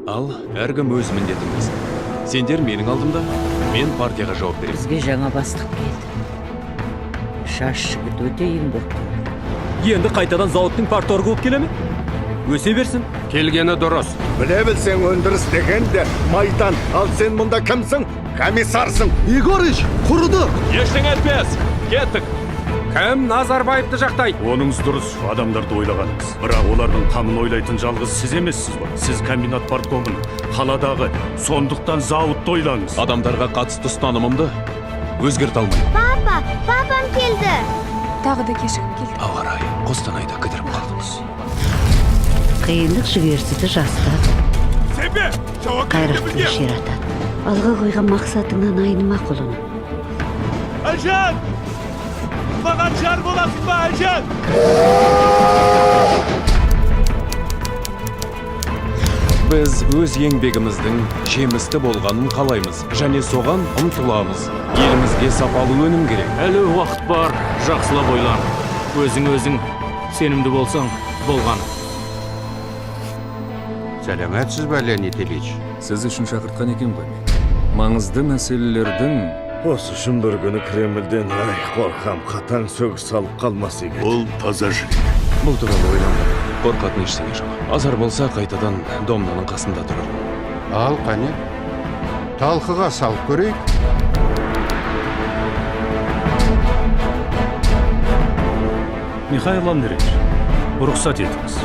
Ал әркім өз міндетін білсін. Сендер менің алдымда, мен партияға жауап беремін. Бізге жаңа бастық келді. Жас жігіт өте еңбек. Енді қайтадан зауыттың парторгы болып келе ме? Өсе берсін. Келгені дұрыс. Біле білсең өндіріс дегенде майдан. Ал сен мұнда кімсің? Комиссарсың. Егорыч, құрыды! Ештеңе етпес! Кеттік! Кім Назарбаевты жақтайды? Оныңыз дұрыс, адамдарды ойлағаныңыз. Бірақ олардың қамын ойлайтын жалғыз сіз емессіз ба? Сіз комбинат парткомын, қаладағы, сондықтан зауытты ойлаңыз. Адамдарға қатысты ұстанымымды өзгерте алмаймын. Папам келді. Тағы да кешігіп келді. Ауа райы Қостанайда кідіріп қалдыңыз. Қиындық жігерсізді жастырады. Қайрақты ширатады. Алға қойған мақсатыңнан айныма құлын. Әлжан! Маған жар боласың ба, Әлжан? Біз өз еңбегіміздің жемісті болғанын қалаймыз, және соған ұмтыламыз. Елімізге сапалы өнім керек. Әлі уақыт бар, жақсылап ойлан. Өзің сенімді болсаң, болған. Сәлеметсіз бе, Леонид Ильич? Сіз үшін шақыртқан екен ғой. Маңызды мәселелердің... Осы үшін бір күні Кремльден қорқам қатаң сөгіс салып қалмас екен. Ол таза жүрек. Бұл туралы ойланбай, қорқатын ештеңе жоқ. Азар болса қайтадан домнаның қасында тұрар. Ал, қане? Талқыға салып көрейік. Михаил Андреевич, рұқсат етіңіз.